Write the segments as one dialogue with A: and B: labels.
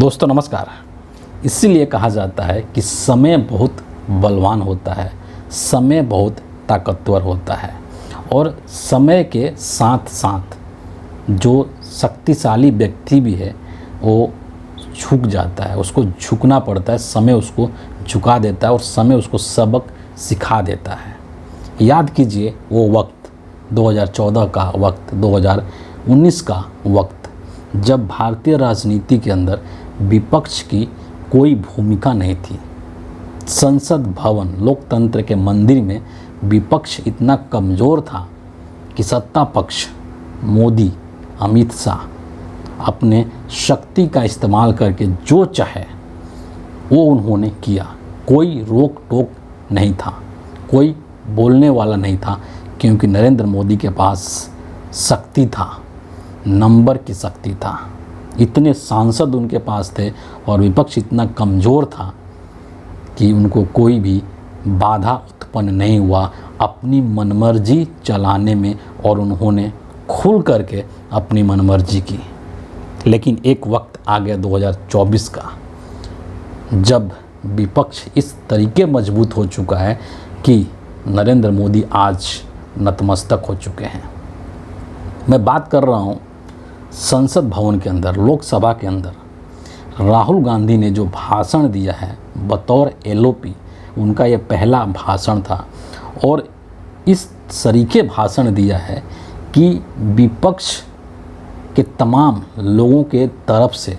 A: दोस्तों नमस्कार। इसीलिए कहा जाता है कि समय बहुत बलवान होता है, समय बहुत ताकतवर होता है और समय के साथ साथ जो शक्तिशाली व्यक्ति भी है वो झुक जाता है, उसको झुकना पड़ता है। समय उसको झुका देता है और समय उसको सबक सिखा देता है। याद कीजिए वो वक्त 2014 का वक्त, 2019 का वक्त, जब भारतीय राजनीति के अंदर विपक्ष की कोई भूमिका नहीं थी। संसद भवन, लोकतंत्र के मंदिर में विपक्ष इतना कमज़ोर था कि सत्ता पक्ष मोदी, अमित शाह अपने शक्ति का इस्तेमाल करके जो चाहे वो उन्होंने किया। कोई रोक टोक नहीं था, कोई बोलने वाला नहीं था, क्योंकि नरेंद्र मोदी के पास शक्ति था, नंबर की शक्ति था। इतने सांसद उनके पास थे और विपक्ष इतना कमज़ोर था कि उनको कोई भी बाधा उत्पन्न नहीं हुआ अपनी मनमर्जी चलाने में, और उन्होंने खुल करके अपनी मनमर्जी की। लेकिन एक वक्त आ गया 2024 का, जब विपक्ष इस तरीके मजबूत हो चुका है कि नरेंद्र मोदी आज नतमस्तक हो चुके हैं। मैं बात कर रहा हूँ संसद भवन के अंदर, लोकसभा के अंदर राहुल गांधी ने जो भाषण दिया है बतौर एलओपी, उनका ये पहला भाषण था और इस तरीके भाषण दिया है कि विपक्ष के तमाम लोगों के तरफ से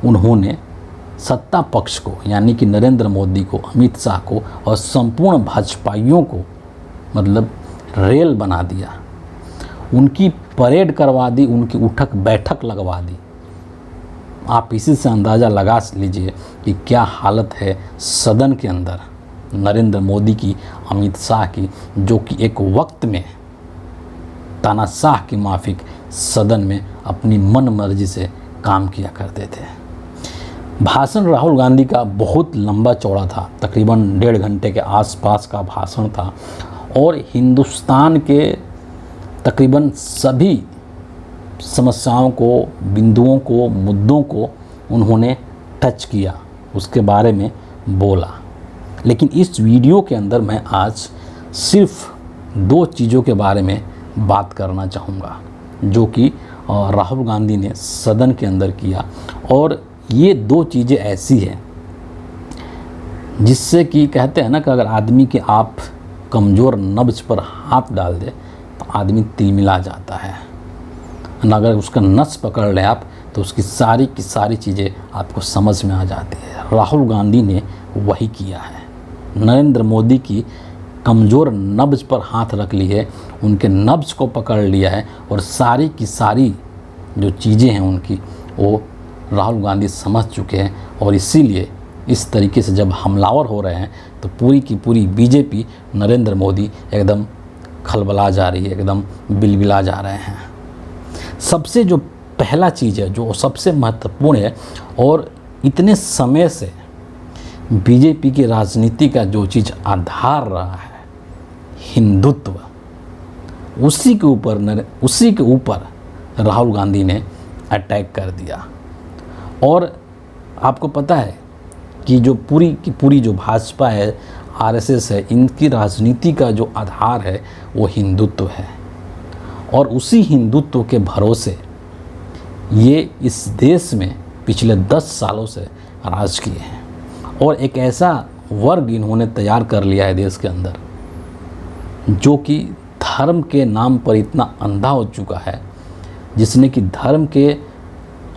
A: उन्होंने सत्ता पक्ष को, यानी कि नरेंद्र मोदी को, अमित शाह को और संपूर्ण भाजपाइयों को मतलब रेल बना दिया। उनकी परेड करवा दी, उनकी उठक बैठक लगवा दी। आप इसी से अंदाज़ा लगा लीजिए कि क्या हालत है सदन के अंदर नरेंद्र मोदी की, अमित शाह की, जो कि एक वक्त में तानाशाह की माफिक सदन में अपनी मन मर्जी से काम किया करते थे। भाषण राहुल गांधी का बहुत लंबा चौड़ा था, तकरीबन 1.5 घंटे के आसपास का भाषण था और हिंदुस्तान के तकरीबन सभी समस्याओं को, बिंदुओं को, मुद्दों को उन्होंने टच किया, उसके बारे में बोला। लेकिन इस वीडियो के अंदर मैं आज सिर्फ 2 चीज़ों के बारे में बात करना चाहूँगा जो कि राहुल गांधी ने सदन के अंदर किया। और ये 2 चीज़ें ऐसी हैं जिससे कि कहते हैं ना कि अगर आदमी के आप कमज़ोर नब्ज पर हाथ डाल दे तो आदमी तिलमिला जाता है, और अगर उसका नस पकड़ लें आप तो उसकी सारी की सारी चीज़ें आपको समझ में आ जाती है। राहुल गांधी ने वही किया है, नरेंद्र मोदी की कमज़ोर नब्ज पर हाथ रख ली है, उनके नब्ज को पकड़ लिया है और सारी की सारी जो चीज़ें हैं उनकी वो राहुल गांधी समझ चुके हैं। और इसीलिए इस तरीके से जब हमलावर हो रहे हैं तो पूरी की पूरी बीजेपी, नरेंद्र मोदी एकदम खलबला जा रही है, एकदम बिलबिला जा रहे हैं। सबसे जो पहला चीज़ है, जो सबसे महत्वपूर्ण है और इतने समय से बीजेपी की राजनीति का जो चीज़ आधार रहा है, हिंदुत्व, उसी के ऊपर राहुल गांधी ने अटैक कर दिया। और आपको पता है कि जो पूरी की पूरी जो भाजपा है, आरएसएस है, इनकी राजनीति का जो आधार है वो हिंदुत्व है। और उसी हिंदुत्व के भरोसे ये इस देश में पिछले 10 सालों से राज किए हैं और एक ऐसा वर्ग इन्होंने तैयार कर लिया है देश के अंदर जो कि धर्म के नाम पर इतना अंधा हो चुका है, जिसने कि धर्म के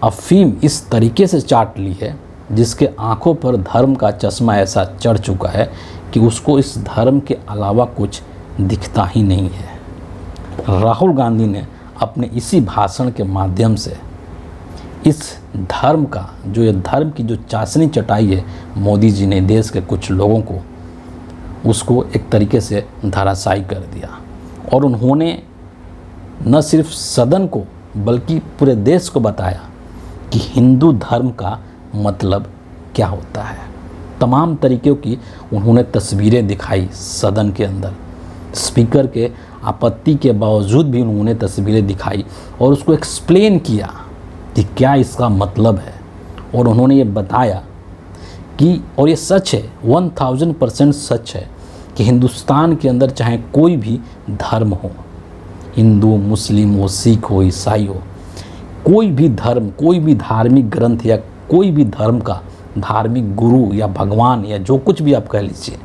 A: अफीम इस तरीके से चाट ली है, जिसके आंखों पर धर्म का चश्मा ऐसा चढ़ चुका है कि उसको इस धर्म के अलावा कुछ दिखता ही नहीं है। राहुल गांधी ने अपने इसी भाषण के माध्यम से इस धर्म का, जो ये धर्म की जो चाशनी चटाई है मोदी जी ने देश के कुछ लोगों को, उसको एक तरीके से धराशायी कर दिया। और उन्होंने न सिर्फ सदन को बल्कि पूरे देश को बताया कि हिंदू धर्म का मतलब क्या होता है। तमाम तरीक़ों की उन्होंने तस्वीरें दिखाई सदन के अंदर, स्पीकर के आपत्ति के बावजूद भी उन्होंने तस्वीरें दिखाई और उसको एक्सप्लेन किया कि क्या इसका मतलब है। और उन्होंने ये बताया कि, और ये सच है, 1000% सच है कि हिंदुस्तान के अंदर चाहे कोई भी धर्म हो, हिंदू, मुस्लिम हो, सिख हो, ईसाई हो, कोई भी धर्म, कोई भी धार्मिक ग्रंथ या कोई भी धर्म का धार्मिक गुरु या भगवान या जो कुछ भी आप कह लीजिए,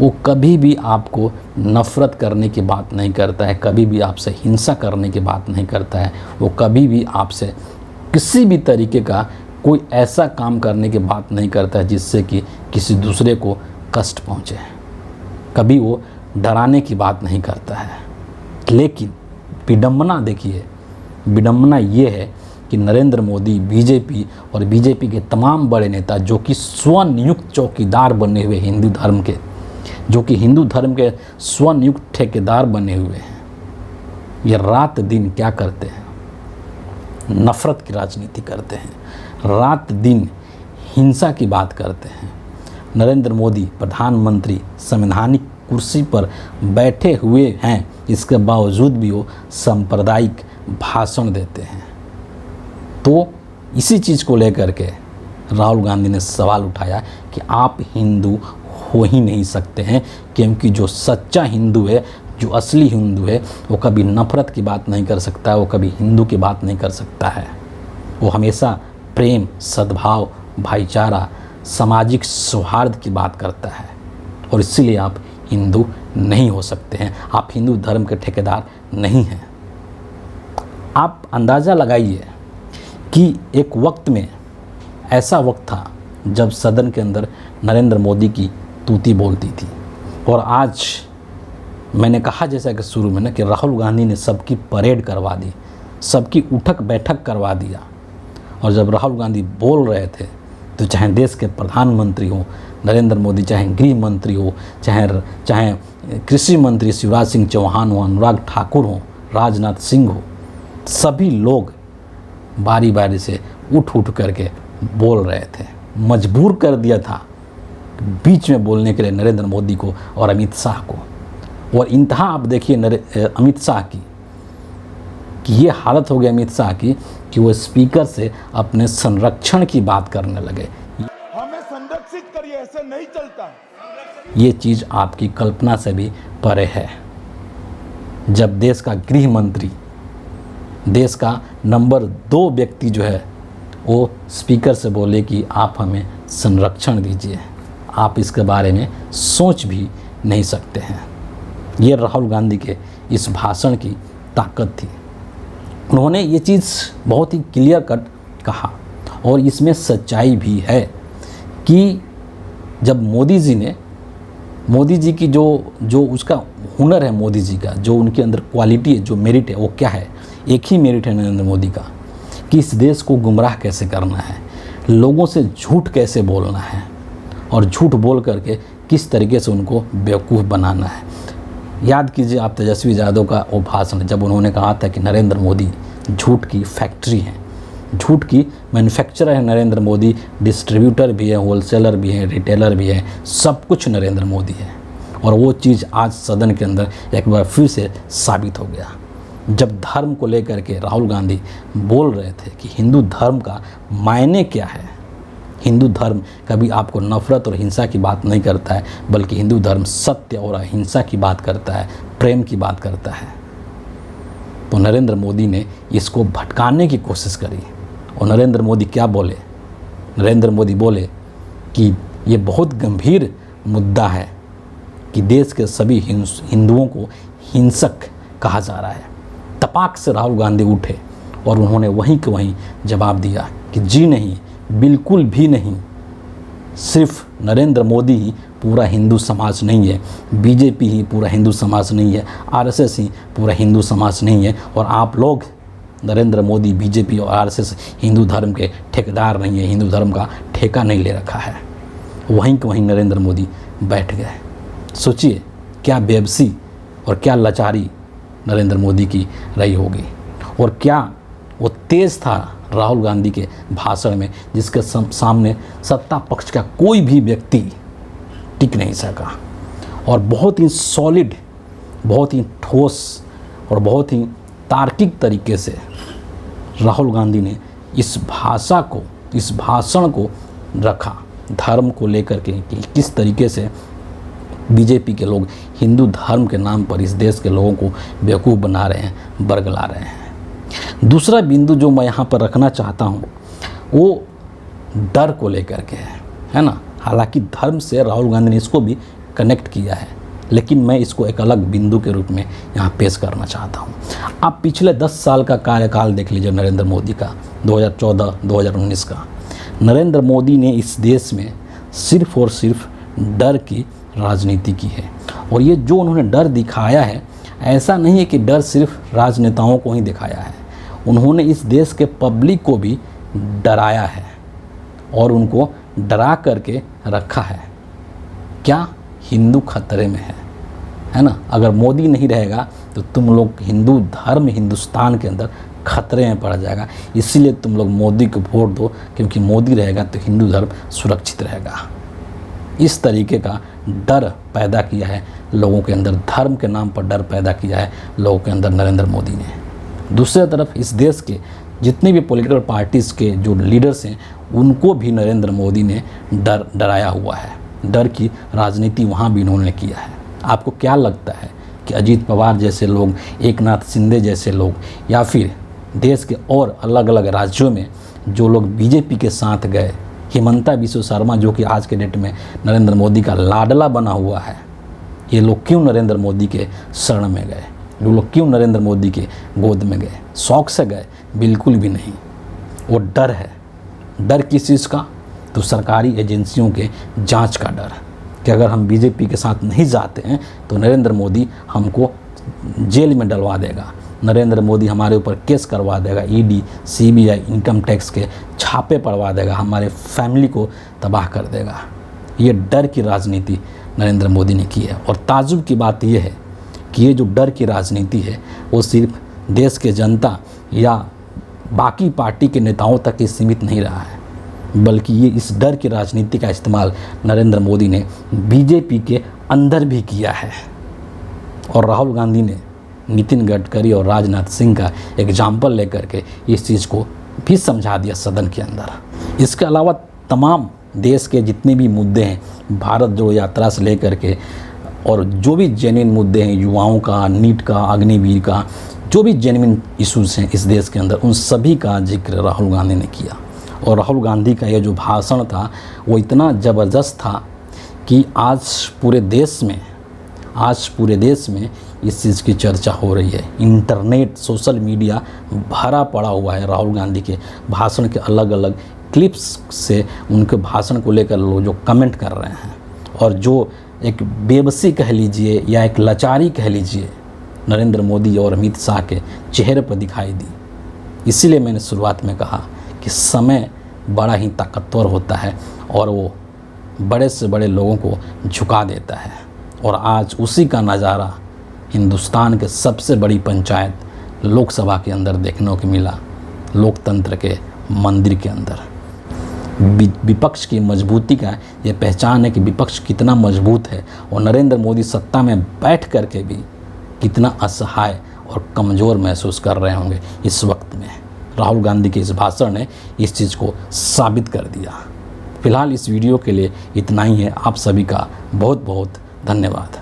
A: वो कभी भी आपको नफ़रत करने की बात नहीं करता है, कभी भी आपसे हिंसा करने की बात नहीं करता है, वो कभी भी आपसे किसी भी तरीके का कोई ऐसा काम करने की बात नहीं करता है जिससे कि किसी दूसरे को कष्ट पहुँचे। कभी वो डराने की बात नहीं करता है। लेकिन विडंबना देखिए, विडंबना ये है कि नरेंद्र मोदी, बीजेपी और बीजेपी के तमाम बड़े नेता जो कि स्वनियुक्त चौकीदार बने हुए हिंदू धर्म के, जो कि हिंदू धर्म के स्वनियुक्त ठेकेदार बने हुए हैं, ये रात दिन क्या करते हैं? नफ़रत की राजनीति करते हैं, रात दिन हिंसा की बात करते हैं। नरेंद्र मोदी प्रधानमंत्री संवैधानिक कुर्सी पर बैठे हुए हैं, इसके बावजूद भी वो सांप्रदायिक भाषण देते हैं। तो इसी चीज़ को लेकर के राहुल गांधी ने सवाल उठाया कि आप हिंदू हो ही नहीं सकते हैं, क्योंकि जो सच्चा हिंदू है, जो असली हिंदू है, वो कभी नफ़रत की बात नहीं कर सकता है, वो कभी हिंदू की बात नहीं कर सकता है। वो हमेशा प्रेम, सद्भाव, भाईचारा, सामाजिक सौहार्द की बात करता है, और इसीलिए आप हिंदू नहीं हो सकते हैं, आप हिंदू धर्म के ठेकेदार नहीं हैं। आप अंदाज़ा लगाइए कि एक वक्त में ऐसा वक्त था जब सदन के अंदर नरेंद्र मोदी की तूती बोलती थी, और आज मैंने कहा जैसा कि शुरू में ना कि राहुल गांधी ने सबकी परेड करवा दी, सबकी उठक बैठक करवा दिया। और जब राहुल गांधी बोल रहे थे तो चाहे देश के प्रधानमंत्री हो नरेंद्र मोदी, चाहे गृह मंत्री हो, चाहे कृषि मंत्री शिवराज सिंह चौहान हो, अनुराग ठाकुर हो, राजनाथ सिंह हो, सभी लोग बारी बारी से उठ करके बोल रहे थे। मजबूर कर दिया था बीच में बोलने के लिए नरेंद्र मोदी को और अमित शाह को। और इंतहा आप देखिए अमित शाह की, कि ये हालत हो गई अमित शाह की कि वो स्पीकर से अपने संरक्षण की बात करने लगे।
B: हमें संरक्षित करिए, ऐसे नहीं चलता।
A: ये चीज़ आपकी कल्पना से भी परे है। जब देश का गृह मंत्री, देश का नंबर 2 व्यक्ति जो है, वो स्पीकर से बोले कि आप हमें संरक्षण दीजिए, आप इसके बारे में सोच भी नहीं सकते हैं। ये राहुल गांधी के इस भाषण की ताकत थी। उन्होंने ये चीज़ बहुत ही क्लियर कट कहा, और इसमें सच्चाई भी है कि जब मोदी जी की जो उसका हुनर है, मोदी जी का जो उनके अंदर क्वालिटी है, जो मेरिट है, वो क्या है? एक ही मेरिट है नरेंद्र मोदी का कि इस देश को गुमराह कैसे करना है, लोगों से झूठ कैसे बोलना है, और झूठ बोल करके किस तरीके से उनको बेवकूफ़ बनाना है। याद कीजिए आप तेजस्वी यादव का वो भाषण, जब उन्होंने कहा था कि नरेंद्र मोदी झूठ की फैक्ट्री है, झूठ की मैन्युफैक्चरर है नरेंद्र मोदी, डिस्ट्रीब्यूटर भी है, होलसेलर भी है, रिटेलर भी है, सब कुछ नरेंद्र मोदी है। और वो चीज़ आज सदन के अंदर एक बार फिर से साबित हो गया, जब धर्म को लेकर के राहुल गांधी बोल रहे थे कि हिंदू धर्म का मायने क्या है। हिंदू धर्म कभी आपको नफ़रत और हिंसा की बात नहीं करता है, बल्कि हिंदू धर्म सत्य और अहिंसा की बात करता है, प्रेम की बात करता है। तो नरेंद्र मोदी ने इसको भटकाने की कोशिश करी, और नरेंद्र मोदी क्या बोले? नरेंद्र मोदी बोले कि ये बहुत गंभीर मुद्दा है कि देश के सभी हिंदुओं को हिंसक कहा जा रहा है। तपाक से राहुल गांधी उठे और उन्होंने वहीं के वहीं जवाब दिया कि जी नहीं, बिल्कुल भी नहीं, सिर्फ नरेंद्र मोदी ही पूरा हिंदू समाज नहीं है, बीजेपी ही पूरा हिंदू समाज नहीं है, आरएसएस ही पूरा हिंदू समाज नहीं है, और आप लोग नरेंद्र मोदी, बीजेपी और आरएसएस हिंदू धर्म के ठेकेदार नहीं है, हिंदू धर्म का ठेका नहीं ले रखा है। वहीं के वहीं नरेंद्र मोदी बैठ गए। सोचिए क्या बेबसी और क्या लाचारी नरेंद्र मोदी की रही होगी, और क्या वो तेज़ था राहुल गांधी के भाषण में, जिसके सामने सत्ता पक्ष का कोई भी व्यक्ति टिक नहीं सका। और बहुत ही सॉलिड, बहुत ही ठोस और बहुत ही तार्किक तरीके से राहुल गांधी ने इस भाषा को इस भाषण को रखा धर्म को लेकर के कि किस तरीके से बीजेपी के लोग हिंदू धर्म के नाम पर इस देश के लोगों को बेवकूफ़ बना रहे हैं, बरगला रहे हैं। दूसरा बिंदु जो मैं यहाँ पर रखना चाहता हूँ वो डर को लेकर के है ना। हालांकि धर्म से राहुल गांधी ने इसको भी कनेक्ट किया है, लेकिन मैं इसको एक अलग बिंदु के रूप में यहाँ पेश करना चाहता हूँ। आप पिछले 10 साल का कार्यकाल देख लीजिए नरेंद्र मोदी का, 2014-2019 का। नरेंद्र मोदी ने इस देश में सिर्फ और सिर्फ डर की राजनीति की है। और ये जो उन्होंने डर दिखाया है, ऐसा नहीं है कि डर सिर्फ राजनेताओं को ही दिखाया है, उन्होंने इस देश के पब्लिक को भी डराया है और उनको डरा करके रखा है। क्या हिंदू खतरे में है ना। अगर मोदी नहीं रहेगा तो तुम लोग हिंदू धर्म हिंदुस्तान के अंदर खतरे में पड़ जाएगा। इसीलिए तुम लोग मोदी को वोट दो, क्योंकि मोदी रहेगा तो हिंदू धर्म सुरक्षित रहेगा। इस तरीके का डर पैदा किया है लोगों के अंदर, धर्म के नाम पर डर पैदा किया है लोगों के अंदर नरेंद्र मोदी ने। दूसरी तरफ इस देश के जितने भी पॉलिटिकल पार्टीज़ के जो लीडर्स हैं उनको भी नरेंद्र मोदी ने डराया हुआ है। डर की राजनीति वहाँ भी इन्होंने किया है। आपको क्या लगता है कि अजीत पवार जैसे लोग, एकनाथ शिंदे जैसे लोग, या फिर देश के और अलग अलग राज्यों में जो लोग बीजेपी के साथ गए, हिमंता बिस्वा शर्मा जो कि आज के डेट में नरेंद्र मोदी का लाडला बना हुआ है, ये लोग क्यों नरेंद्र मोदी के शरण में गए? ये लोग क्यों नरेंद्र मोदी के गोद में गए? शौक से गए? बिल्कुल भी नहीं। वो डर है। डर किस चीज़ का? तो सरकारी एजेंसियों के जांच का डर कि अगर हम बीजेपी के साथ नहीं जाते हैं तो नरेंद्र मोदी हमको जेल में डलवा देगा, नरेंद्र मोदी हमारे ऊपर केस करवा देगा, ईडी, सीबीआई, इनकम टैक्स के छापे पड़वा देगा, हमारे फैमिली को तबाह कर देगा। ये डर की राजनीति नरेंद्र मोदी ने की है। और ताज्जुब की बात यह है कि ये जो डर की राजनीति है वो सिर्फ देश के जनता या बाकी पार्टी के नेताओं तक ही सीमित नहीं रहा है, बल्कि ये इस डर की राजनीति का इस्तेमाल नरेंद्र मोदी ने बीजेपी के अंदर भी किया है। और राहुल गांधी ने नितिन गडकरी और राजनाथ सिंह का एग्जाम्पल लेकर के इस चीज़ को भी समझा दिया सदन के अंदर। इसके अलावा तमाम देश के जितने भी मुद्दे हैं, भारत जोड़ो यात्रा से लेकर के और जो भी जेन्युइन मुद्दे हैं, युवाओं का, नीट का, अग्निवीर का, जो भी जेन्युइन इश्यूज़ हैं इस देश के अंदर, उन सभी का जिक्र राहुल गांधी ने किया। और राहुल गांधी का ये जो भाषण था वो इतना ज़बरदस्त था कि आज पूरे देश में इस चीज़ की चर्चा हो रही है। इंटरनेट, सोशल मीडिया भरा पड़ा हुआ है राहुल गांधी के भाषण के अलग अलग क्लिप्स से। उनके भाषण को लेकर लोग जो कमेंट कर रहे हैं और जो एक बेबसी कह लीजिए या एक लाचारी कह लीजिए नरेंद्र मोदी और अमित शाह के चेहरे पर दिखाई दी। इसीलिए मैंने शुरुआत में कहा कि समय बड़ा ही ताकतवर होता है और वो बड़े से बड़े लोगों को झुका देता है। और आज उसी का नज़ारा हिंदुस्तान के सबसे बड़ी पंचायत लोकसभा के अंदर देखने को मिला, लोकतंत्र के मंदिर के अंदर। विपक्ष की मजबूती का ये पहचान है कि विपक्ष कितना मजबूत है और नरेंद्र मोदी सत्ता में बैठ कर के भी कितना असहाय और कमज़ोर महसूस कर रहे होंगे इस वक्त में। राहुल गांधी के इस भाषण ने इस चीज़ को साबित कर दिया। फिलहाल इस वीडियो के लिए इतना ही है। आप सभी का बहुत बहुत धन्यवाद।